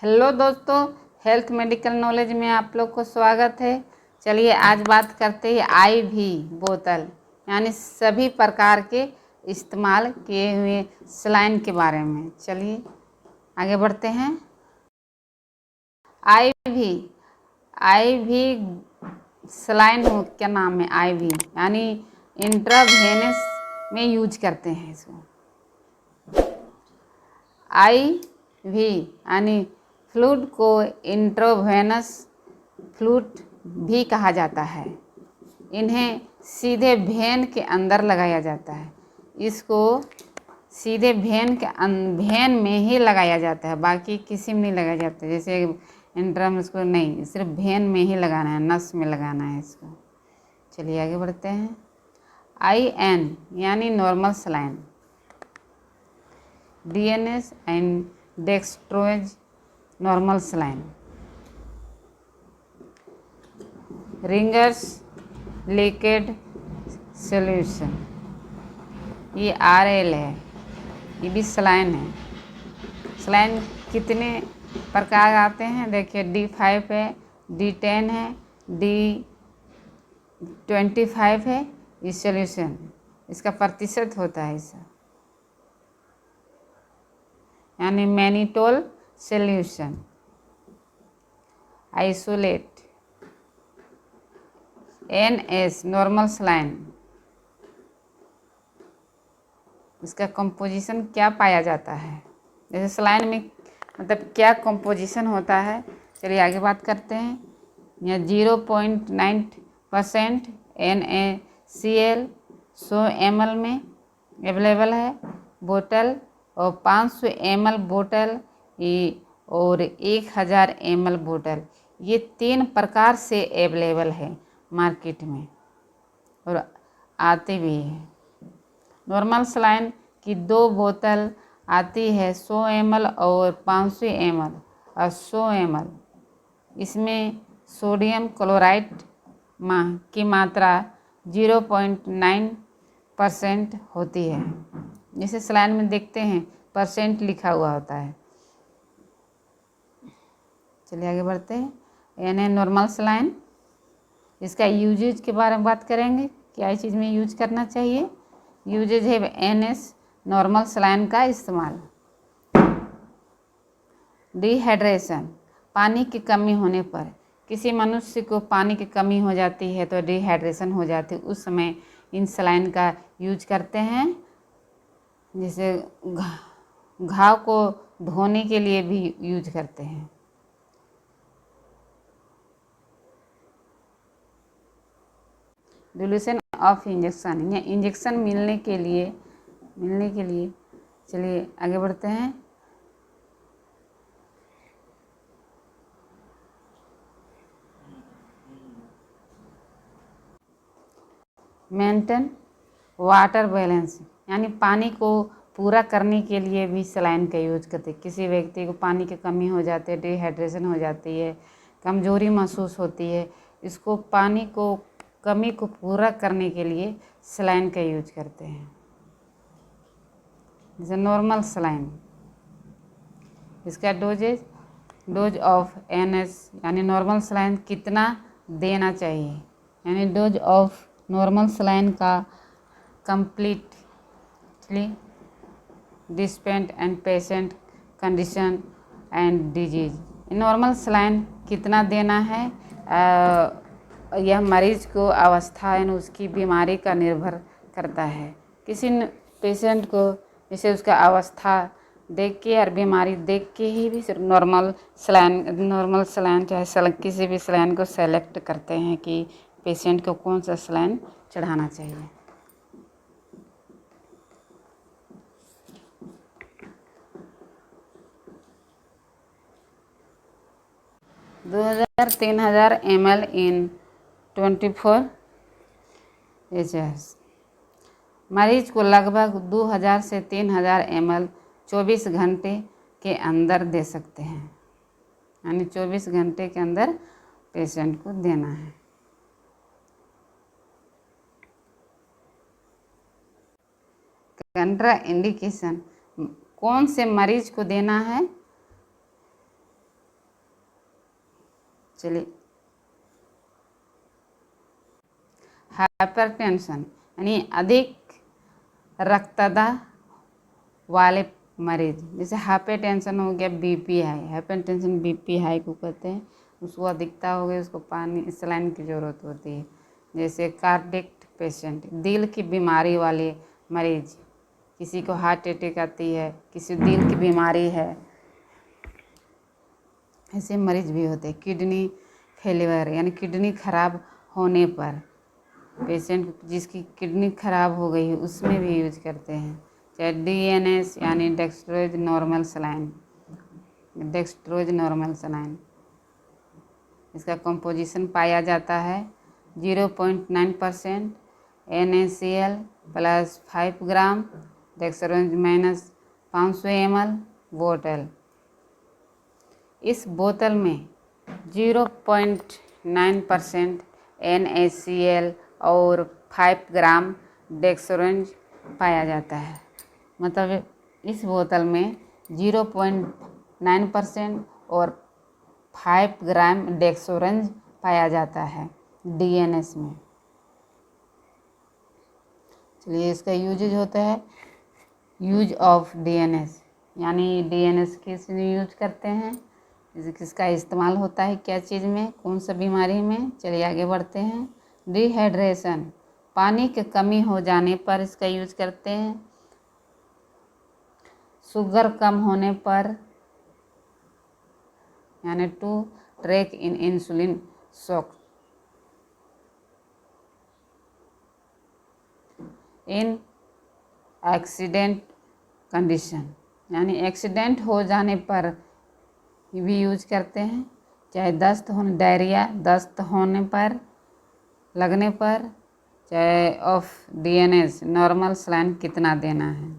Hello दोस्तों, health medical knowledge में आप लोग को स्वागत है। चलिए आज बात करते हैं IV बोतल यानी सभी प्रकार के इस्तेमाल किए हुए सलाइन के बारे में। चलिए आगे बढ़ते हैं। IV सलाइन क्या नाम है? IV यानी इंट्रावेनस में यूज करते हैं इसको। IV यानी फ्लूइड को इंट्रावेनस फ्लूइड भी कहा जाता है। इन्हें सीधे वेन के अंदर लगाया जाता है। इसको सीधे वेन में ही लगाया जाता है, बाकी किसी में नहीं लगाया जाता है। जैसे इंट्रम इसको नहीं, सिर्फ वेन में ही लगाना है, नस में लगाना है इसको। चलिए आगे बढ़ते हैं। IN यानी normal saline, DNS and dextrose normal saline, ringers liquid solution, ये RL है, ये भी सलाइन है। सलाइन कितने प्रकार आते हैं देखिए, D5 है, D10 है, D25 है। ये सॉल्यूशन इसका प्रतिशत होता है इसका, यानी mannitol solution. Isolate NS normal saline, इसका कंपोजिशन क्या पाया जाता है? जैसे सलाइन में मतलब क्या कंपोजिशन होता है। चलिए आगे बात करते हैं। यहाँ 0.9% NaCl 100 ml में अवेलेबल है बोतल, और 500 ml बोतल और 1000 ml बोतल, ये 3 प्रकार से अवेलेबल है मार्केट में और आते भी हैं। नॉर्मल सलाइन की 2 बोतल आती है, 100 ml और 500 ml और 100 ml। इसमें सोडियम क्लोराइड की मात्रा 0.9% होती है। जैसे सलाइन में देखते हैं परसेंट लिखा हुआ होता है। चलिए आगे बढ़ते हैं। NA नॉर्मल सलाइन, इसका यूजेज के बारे में बात करेंगे, क्या चीज़ में यूज करना चाहिए। यूजेज है NS नॉर्मल सलाइन का इस्तेमाल। डिहाइड्रेशन, पानी की कमी होने पर, किसी मनुष्य को पानी की कमी हो जाती है तो डिहाइड्रेशन हो जाती है, उस समय इन सलाइन का यूज करते हैं। जैसे घाव को धोने के लिए भी यूज करते हैं। ड्यूरेशन ऑफ इंजेक्शन, या इंजेक्शन मिलने के लिए चलिए आगे बढ़ते हैं। मेंटेन वाटर बैलेंस, यानी पानी को पूरा करने के लिए भी सलाइन का यूज करते हैं। किसी व्यक्ति को पानी की कमी हो जाती है, डिहाइड्रेशन हो जाती है, कमजोरी महसूस होती है, इसको पानी को कमी को पूरा करने के लिए सलाइन का यूज करते हैं। जैसे नॉर्मल सलाइन, इसका डोज ऑफ NS यानी नॉर्मल सलाइन कितना देना चाहिए, यानी डोज ऑफ नॉर्मल सलाइन का completely depend and patient condition and disease. Normal saline कितना देना है, यह मरीज को अवस्था यानी उसकी बीमारी का निर्भर करता है। किसी पेशेंट को जैसे उसका अवस्था देख के और बीमारी देख के ही भी सिर्फ नॉर्मल सलाइन चाहे किसी भी सलाइन को सेलेक्ट करते हैं कि पेशेंट को कौन सा सलाइन चढ़ाना चाहिए। 2000-3000 ml इन 24 hours। मरीज को लगभग 2000 से 3000 ml 24 घंटे के अंदर दे सकते हैं, यानी 24 घंटे के अंदर पेशेंट को देना है। कंट्रा इंडिकेशन, कौन से मरीज को देना है, चलिए, हाइपरटेंशन यानी अधिक रक्तदाब वाले मरीज, जैसे हाइपरटेंशन हो गया, BP high, hypertension BP high को कहते हैं, उसको अधिकता हो गई, उसको पानी सलाइन की ज़रूरत होती है। जैसे कार्डियक पेशेंट, दिल की बीमारी वाले मरीज, किसी को हार्ट अटैक आती है, किसी दिल की बीमारी है, ऐसे मरीज भी होते हैं। किडनी फेलियर यानी किडनी खराब होने पर, पेशेंट जिसकी किडनी खराब हो गई है उसमें भी यूज करते हैं। चाहे DNS यानी dextrose normal saline, dextrose normal saline, इसका कंपोजिशन पाया जाता है 0.9% NaCl plus 5 gram dextrose minus 500 ml बोतल। इस बोतल में 0.9% NaCl और 5 ग्राम डेक्सट्रोज पाया जाता है। मतलब इस बोतल में 0.9% और 5 ग्राम डेक्सोरेंज पाया जाता है DNS में। चलिए, इसका यूजेज होता है, यूज ऑफ DNS यानी DNS किस यूज करते हैं, किसका इस्तेमाल होता है, क्या चीज़ में, कौन सा बीमारी में। चलिए आगे बढ़ते हैं। डिहाइड्रेशन, पानी की कमी हो जाने पर इसका यूज करते हैं। शुगर कम होने पर यानी to track in insulin shock. In accident condition यानी एक्सीडेंट हो जाने पर भी यूज करते हैं। चाहे दस्त होने, डायरिया दस्त होने पर, लगने पर, चाहे ऑफ DNS नॉर्मल सलाइन कितना देना है।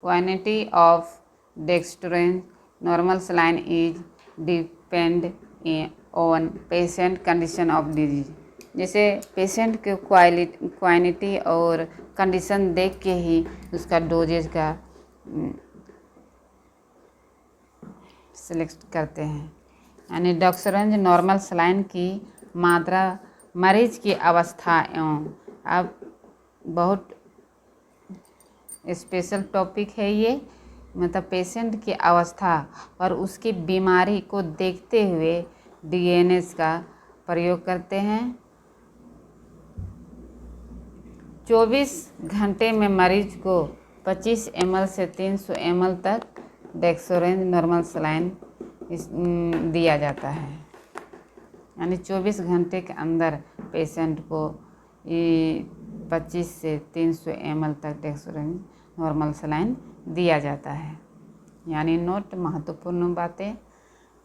Quantity of dextrose normal saline is depend on patient condition of disease. जैसे पेशेंट के क्वांटिटी और कंडीशन देख के ही उसका डोजेज का सिलेक्ट करते हैं। यानी डेक्सट्रोज नॉर्मल सलाइन की मात्रा मरीज की अवस्था एवं, अब बहुत स्पेशल टॉपिक है ये, मतलब पेशेंट की अवस्था और उसकी बीमारी को देखते हुए DNS का प्रयोग करते हैं। 24 घंटे में मरीज को 25 ml से 300 ml तक डेक्सोरेंज नॉर्मल सलाइन दिया जाता है। यानी 24 घंटे के अंदर पेशेंट को 25 से 300 ml तक डेक्सोरेंज नॉर्मल सलाइन दिया जाता है। यानी नोट महत्वपूर्ण बातें।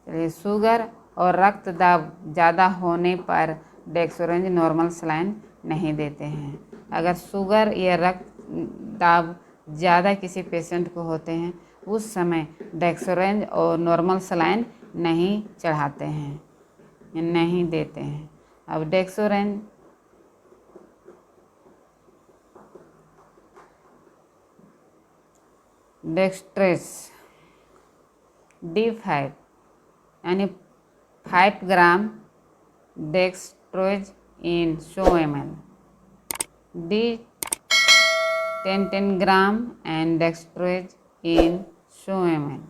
चलिए, शुगर और रक्तदाब ज़्यादा होने पर डेक्सोरेंज नॉर्मल सलाइन नहीं देते हैं। अगर शुगर या रक्तदाब ज़्यादा किसी पेशेंट को होते हैं उस समय डेक्सोरेंज और नॉर्मल सलाइन नहीं चढ़ाते हैं, नहीं देते हैं। अब डेक्सोरेंज डेक्सट्रेस D5 यानी 5 gram dextrose in 100 ml, D10 gram and dextrose in 100 ml,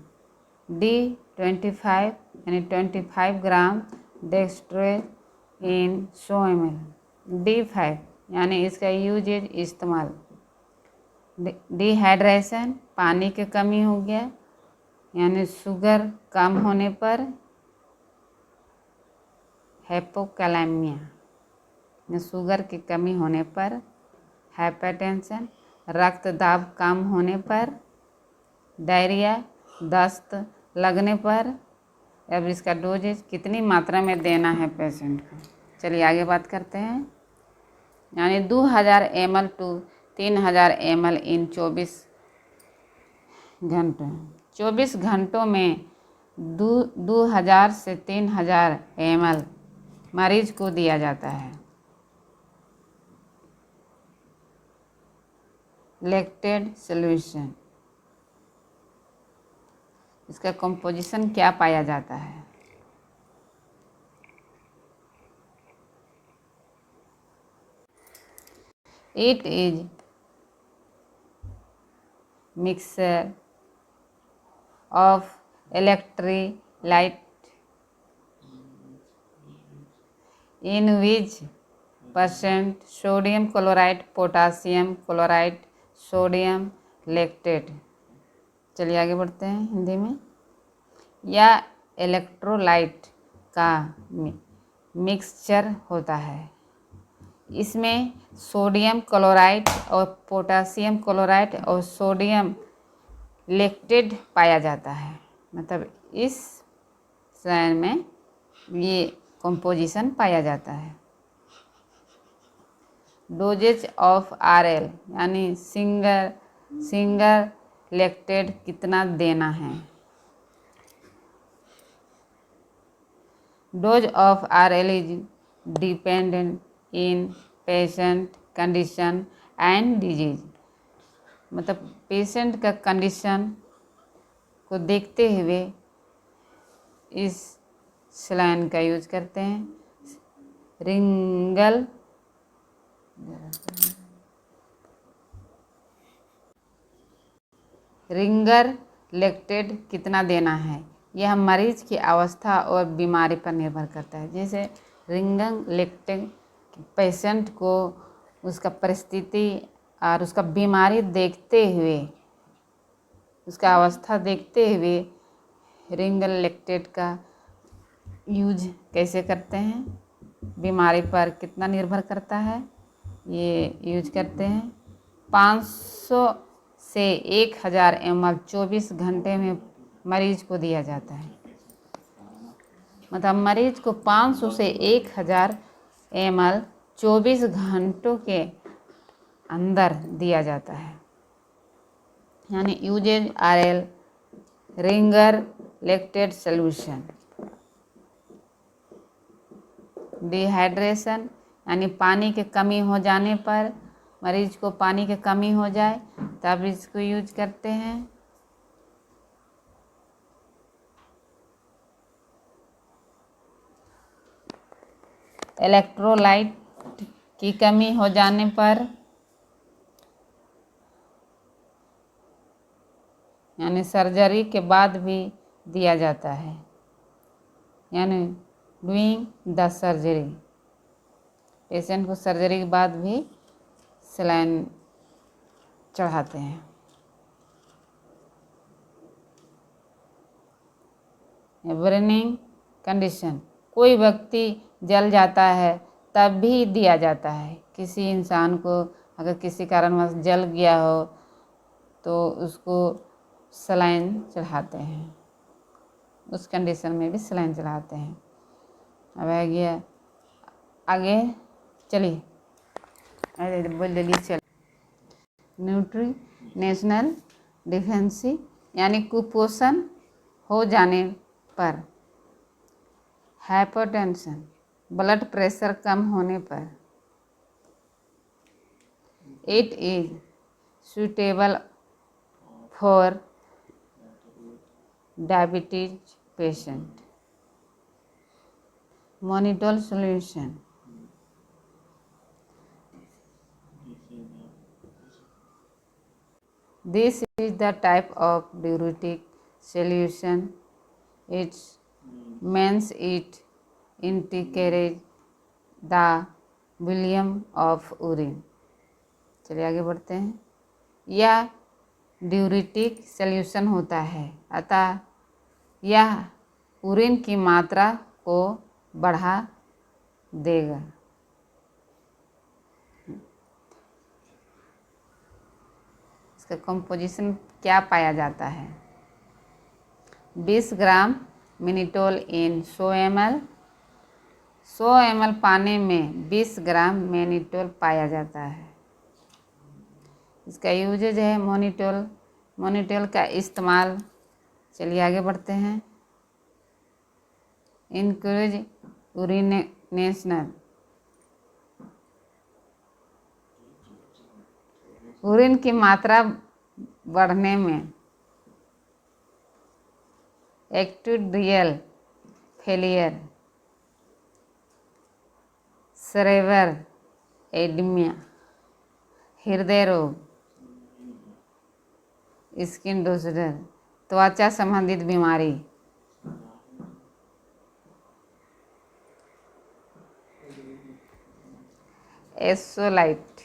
D25 यानी 25 ग्राम डेक्सट्रोज इन 100 ml, D5 यानी इसका यूजेज इस्तेमाल। डिहाइड्रेशन, पानी की कमी हो गया यानी शुगर कम होने पर, हाइपोकैलेमिया शुगर की कमी होने पर, हाइपरटेंशन रक्तदाब कम होने पर, डायरिया दस्त लगने पर। अब इसका डोजेज कितनी मात्रा में देना है पेशेंट को। चलिए आगे बात करते हैं। यानी 2000 ml टू 3000 ml इन 24 घंटों। 24 घंटों में 2000 से 3000 ml मरीज को दिया जाता है। लैक्टेड सॉल्यूशन इसका कंपोजिशन क्या पाया जाता है? It is mixture of electrolyte in which percent sodium chloride, potassium chloride, sodium lactate। चलिए आगे बढ़ते हैं हिंदी में। या इलेक्ट्रोलाइट का मिक्सचर होता है, इसमें सोडियम क्लोराइड और पोटासियम क्लोराइड और सोडियम लैक्टेट पाया जाता है। मतलब इस रसायन में ये कंपोजिशन पाया जाता है। डोजेज ऑफ RL यानी सिंगल लैक्टेट कितना देना है? Dose of RL is dependent in patient condition and disease. मतलब पेशेंट का कंडीशन को देखते हुए इस सलाइन का यूज करते हैं। रिंगर लैक्टेट कितना देना है, यह मरीज की अवस्था और बीमारी पर निर्भर करता है। जैसे रिंगर लैक्टेट पेशेंट को उसका परिस्थिति और उसका बीमारी देखते हुए, उसका अवस्था देखते हुए रिंगर लैक्टेट का यूज कैसे करते हैं, बीमारी पर कितना निर्भर करता है, ये यूज करते हैं। 500 से 1000 ml 24 घंटे में मरीज को दिया जाता है। मतलब मरीज को 500 से 1000 ml 24 घंटों के अंदर दिया जाता है। यानी uses RL Ringer lactate solution. Dehydration यानी पानी की कमी हो जाने पर, मरीज को पानी की कमी हो जाए तब इसको यूज करते हैं। इलेक्ट्रोलाइट की कमी हो जाने पर, यानी सर्जरी के बाद भी दिया जाता है। यानी डूइंग द सर्जरी, पेशेंट को सर्जरी के बाद भी सलाइन चढ़ाते हैं। बर्निंग कंडीशन, कोई व्यक्ति जल जाता है तब भी दिया जाता है। किसी इंसान को अगर किसी कारणवश जल गया हो तो उसको सलाइन चढ़ाते हैं, उस कंडीशन में भी सलाइन चढ़ाते हैं। अब आ गया आगे, चलिए बोल देंगे। चल न्यूट्रिशनल डिफिशिएंसी यानी कुपोषण हो जाने पर, हाइपरटेंशन ब्लड प्रेशर कम होने पर, it is suitable for diabetes patient. Mannitol solution, this is the type of diuretic solution. It means it integrates the volume of urine। चलिए आगे बढ़ते हैं। यह डियूरेटिक सॉल्यूशन होता है, अतः यह यूरिन की मात्रा को बढ़ा देगा। इसका कंपोजिशन क्या पाया जाता है? 20 ग्राम मिनिटोल इन 100 ml। 100 ml पानी में 20 ग्राम मिनिटोल पाया जाता है। इसका यूजेज है मोनिटोल का इस्तेमाल। चलिए आगे बढ़ते हैं। इंक्रीज यूरिनेशन, यूरिन की मात्रा बढ़ने में एक्टोड्रियल फेलियर, सेरेब्रल एडीमा, हृदय रोग, स्किन डिसऑर्डर, त्वचा संबंधित बीमारी, Isolyte.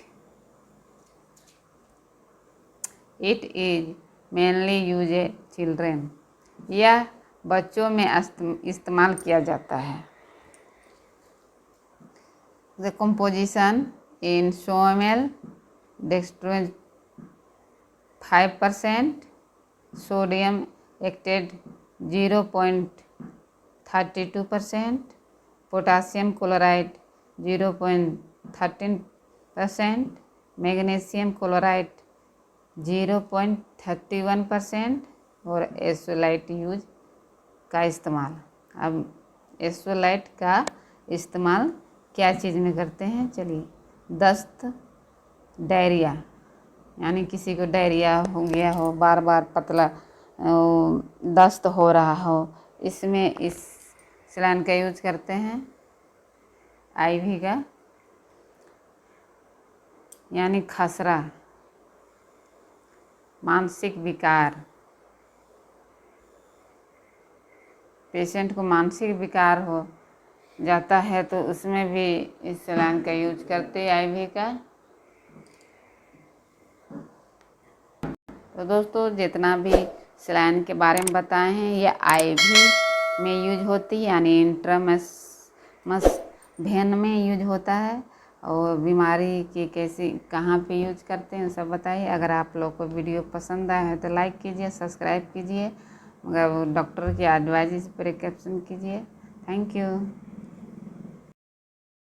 It is mainly use children, यह बच्चों में इस्तेमाल किया जाता है। The composition in 100 ml dextrose 5%, sodium acetate 0.32%, potassium chloride 0.13%, magnesium chloride 0.31% और एसोलाइट यूज का इस्तेमाल। अब एसोलाइट का इस्तेमाल क्या चीज़ में करते हैं, चलिए। दस्त, डायरिया, यानी किसी को डायरिया हो गया हो, बार बार पतला दस्त हो रहा हो, इसमें इस सलाइन का यूज करते हैं। IV का, यानी खसरा, मानसिक विकार, पेशेंट को मानसिक विकार हो जाता है तो उसमें भी इस सलाइन का यूज करते हैं, IV का। तो दोस्तों, जितना भी सलाइन के बारे में बताए हैं ये IV में यूज होती है, यानी इंट्रामस भेन में यूज होता है। और बीमारी की कैसी कहाँ पे यूज करते हैं सब बताइए। अगर आप लोग को वीडियो पसंद आया है तो लाइक कीजिए, सब्सक्राइब कीजिए, मगर डॉक्टर की एडवाइस प्रिकॉशन कीजिए। Thank you.